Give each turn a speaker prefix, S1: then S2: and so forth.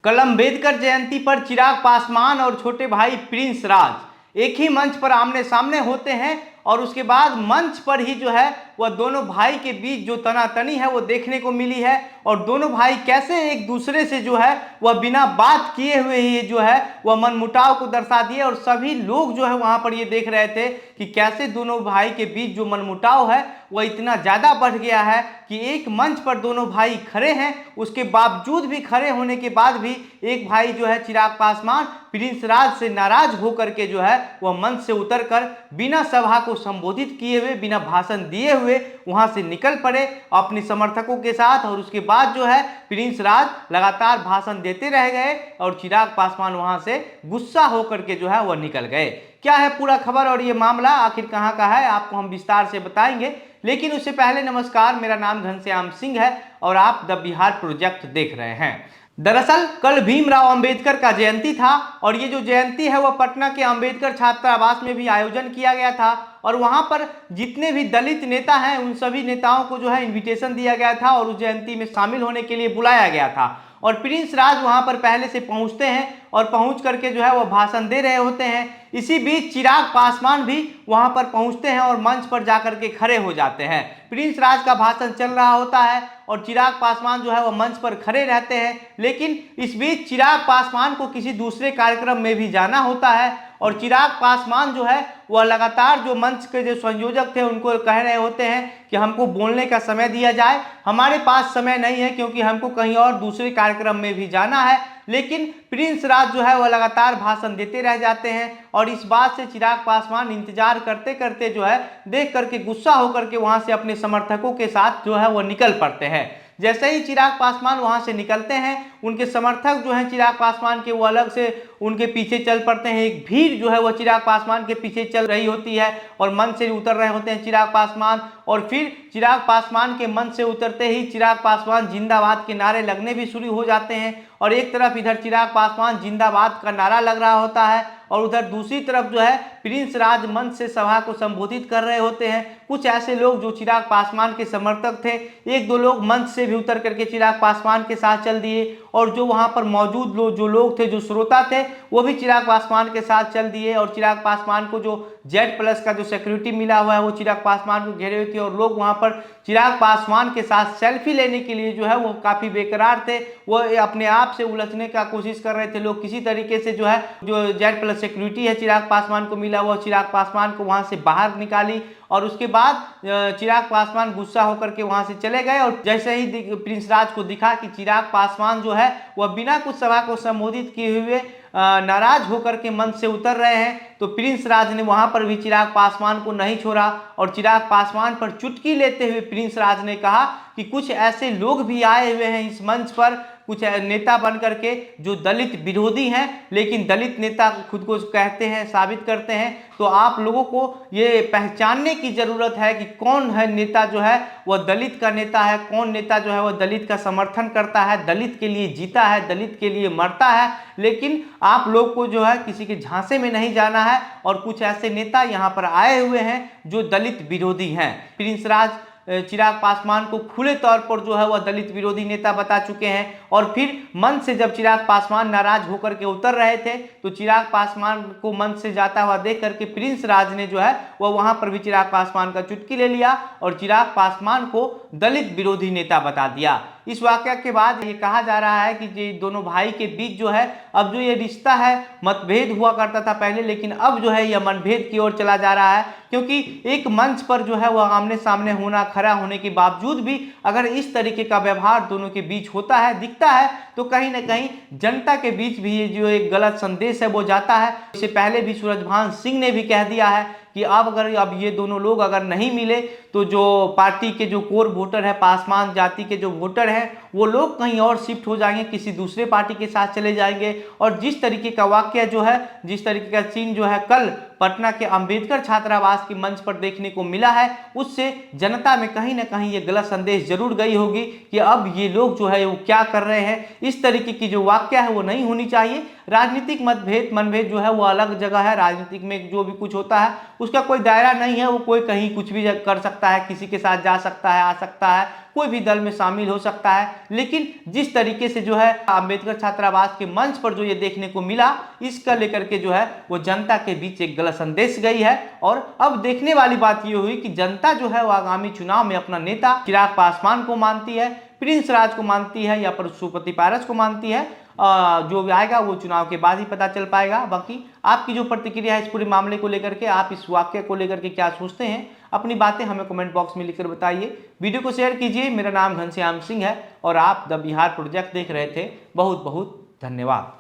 S1: कल अम्बेडकर जयंती पर चिराग पासवान और छोटे भाई प्रिंस राज एक ही मंच पर आमने सामने होते हैं और उसके बाद मंच पर ही जो है वह दोनों भाई के बीच जो तनातनी है वो देखने को मिली है। और दोनों भाई कैसे एक दूसरे से जो है वह बिना बात किए हुए ही जो है वह मनमुटाव को दर्शा दिए। और सभी लोग जो है वहां पर ये देख रहे थे कि कैसे दोनों भाई के बीच जो मनमुटाव है वह इतना ज़्यादा बढ़ गया है कि एक मंच पर दोनों भाई खड़े हैं, उसके बावजूद भी, खड़े होने के बाद भी एक भाई जो है चिराग पासवान प्रिंस राज से नाराज होकर के जो है वह मंच से उतरकर बिना सभा को संबोधित किए हुए, बिना भाषण दिए हुए वहां से निकल पड़े अपने समर्थकों के साथ। और उसके बाद जो है प्रिंस राज लगातार भाषण देते रह गए और चिराग पासवान वहां से गुस्सा होकर के जो है वह निकल गए। क्या है पूरा खबर और ये मामला आखिर कहां का है, आपको हम विस्तार से बताएंगे। लेकिन उससे पहले नमस्कार, मेरा नाम घनश्याम सिंह है और आप द बिहार प्रोजेक्ट देख रहे हैं। दरअसल कल भीमराव अंबेडकर का जयंती था और ये जो जयंती है वह पटना के अंबेडकर छात्रावास में भी आयोजन किया गया था। और वहां पर जितने भी दलित नेता हैं उन सभी नेताओं को जो है इनविटेशन दिया गया था और उस जयंती में शामिल होने के लिए बुलाया गया था। और प्रिंस राज वहां पर पहले से पहुंचते हैं और पहुंच करके जो है वो भाषण दे रहे होते हैं। इसी बीच चिराग पासवान भी वहां पर पहुंचते हैं और मंच पर जाकर के खड़े हो जाते हैं। प्रिंस राज का भाषण चल रहा होता है और चिराग पासवान जो है वो मंच पर खड़े रहते हैं। लेकिन इस बीच चिराग पासवान को किसी दूसरे कार्यक्रम में भी जाना होता है और चिराग पासवान जो है वह लगातार जो मंच के जो संयोजक थे उनको कह रहे होते हैं कि हमको बोलने का समय दिया जाए, हमारे पास समय नहीं है क्योंकि हमको कहीं और दूसरे कार्यक्रम में भी जाना है। लेकिन प्रिंस राज जो है वह लगातार भाषण देते रह जाते हैं और इस बात से चिराग पासवान इंतजार करते करते जो है देख करके गुस्सा होकर के वहां से अपने समर्थकों के साथ जो है वह निकल पड़ते हैं। जैसे ही चिराग पासवान वहां से निकलते हैं उनके समर्थक जो हैं चिराग पासवान के वो अलग से उनके पीछे चल पड़ते हैं। एक भीड़ जो है वो चिराग पासवान के पीछे चल रही होती है और मंच से उतर रहे होते हैं चिराग पासवान। और फिर चिराग पासवान के मंच से उतरते ही चिराग पासवान जिंदाबाद के नारे लगने भी शुरू हो जाते हैं। और एक तरफ इधर चिराग पासवान जिंदाबाद का नारा लग रहा होता है और उधर दूसरी तरफ जो है प्रिंस राज मंच से सभा को संबोधित कर रहे होते हैं। कुछ ऐसे लोग जो चिराग पासवान के समर्थक थे, एक दो लोग मंच से भी उतर करके चिराग पासवान के साथ चल दिए और जो वहां पर मौजूद लोग थे, जो श्रोता थे, वो भी चिराग पासवान के साथ चल दिए। और चिराग पासवान को जो Z+ का जो सिक्योरिटी मिला हुआ है वो चिराग पासवान को घेरे हुए थे और लोग वहां पर चिराग पासवान के साथ सेल्फी लेने के लिए जो है वो काफी बेकरार थे, वो अपने आप से उलझने का कोशिश कर रहे थे। लोग किसी तरीके से जो है जो Z+ सिक्योरिटी है चिराग पासवान को मिला वो चिराग पासवान को वहां से बाहर निकाली और उसके बाद चिराग पासवान गुस्सा होकर के वहां से चले गए। और जैसे ही प्रिंस राज को दिखा कि चिराग पासवान जो है वह बिना कुछ सभा को संबोधित किए हुए नाराज होकर के मंच से उतर रहे हैं, तो प्रिंस राज ने वहां पर भी चिराग पासवान को नहीं छोड़ा और चिराग पासवान पर चुटकी लेते हुए प्रिंस राज ने कहा कि कुछ ऐसे लोग भी आए हुए हैं इस मंच पर, कुछ नेता बन करके जो दलित विरोधी हैं, लेकिन दलित नेता खुद को कहते हैं, साबित करते हैं। तो आप लोगों को ये पहचानने की जरूरत है कि कौन है नेता जो है वह दलित का नेता है, कौन नेता जो है वह दलित का समर्थन करता है, दलित के लिए जीता है, दलित के लिए मरता है। लेकिन आप लोग को जो है किसी के झांसे में नहीं जाना है और कुछ ऐसे नेता यहाँ पर आए हुए हैं जो दलित विरोधी हैं। प्रिंस राज चिराग पासवान को खुले तौर पर जो है वह दलित विरोधी नेता बता चुके हैं। और फिर मंच से जब चिराग पासवान नाराज होकर के उतर रहे थे तो चिराग पासवान को मंच से जाता हुआ देख करके प्रिंस राज ने जो है वह वहां पर भी चिराग पासवान का चुटकी ले लिया और चिराग पासवान को दलित विरोधी नेता बता दिया। इस वाकया के बाद ये कहा जा रहा है कि ये दोनों भाई के बीच जो है अब जो ये रिश्ता है, मतभेद हुआ करता था पहले, लेकिन अब जो है यह मनभेद की ओर चला जा रहा है। क्योंकि एक मंच पर जो है वह आमने सामने होना, खड़ा होने के बावजूद भी अगर इस तरीके का व्यवहार दोनों के बीच होता है, दिखता है, तो कहीं ना कहीं जनता के बीच भी ये जो एक गलत संदेश है वो जाता है। इससे पहले भी सूरजभान सिंह ने भी कह दिया है कि अब ये दोनों लोग अगर नहीं मिले तो जो पार्टी के जो कोर वोटर है, पासवान जाति के जो वोटर हैं, वो लोग कहीं और शिफ्ट हो जाएंगे, किसी दूसरे पार्टी के साथ चले जाएंगे। और जिस तरीके का वाकया जो है, जिस तरीके का सीन जो है कल पटना के अंबेडकर छात्रावास के मंच पर देखने को मिला है, उससे जनता में कहीं ना कहीं ये गलत संदेश जरूर गई होगी कि अब ये लोग जो है वो क्या कर रहे हैं। इस तरीके की जो वाकया है वो नहीं होनी चाहिए। राजनीतिक मनभेद जो है वो अलग जगह है, राजनीतिक में जो भी कुछ होता है उसका कोई दायरा नहीं है, वो कोई कहीं कुछ भी कर सकता सकता है, किसी के साथ जा सकता है, आ सकता है, कोई भी दल में शामिल हो सकता है। लेकिन जिस तरीके से जो है अंबेडकर छात्रावास के मंच पर जो ये देखने को मिला, इसका लेकर के जो है वो जनता के बीच एक गलत संदेश गई है। और अब देखने वाली बात ये हुई कि जनता जो है वो आगामी चुनाव में अपना नेता चिराग पासवान को मानती है, प्रिंस राज को मानती है या पशुपति पारस को मानती है। जो भी आएगा वो चुनाव के बाद ही पता चल पाएगा। बाकी आपकी जो प्रतिक्रिया है इस पूरे मामले को लेकर के, आप इस वाक्य को लेकर के क्या सोचते हैं, अपनी बातें हमें कमेंट बॉक्स में लिखकर बताइए। वीडियो को शेयर कीजिए। मेरा नाम घनश्याम सिंह है और आप द बिहार प्रोजेक्ट देख रहे थे। बहुत बहुत धन्यवाद।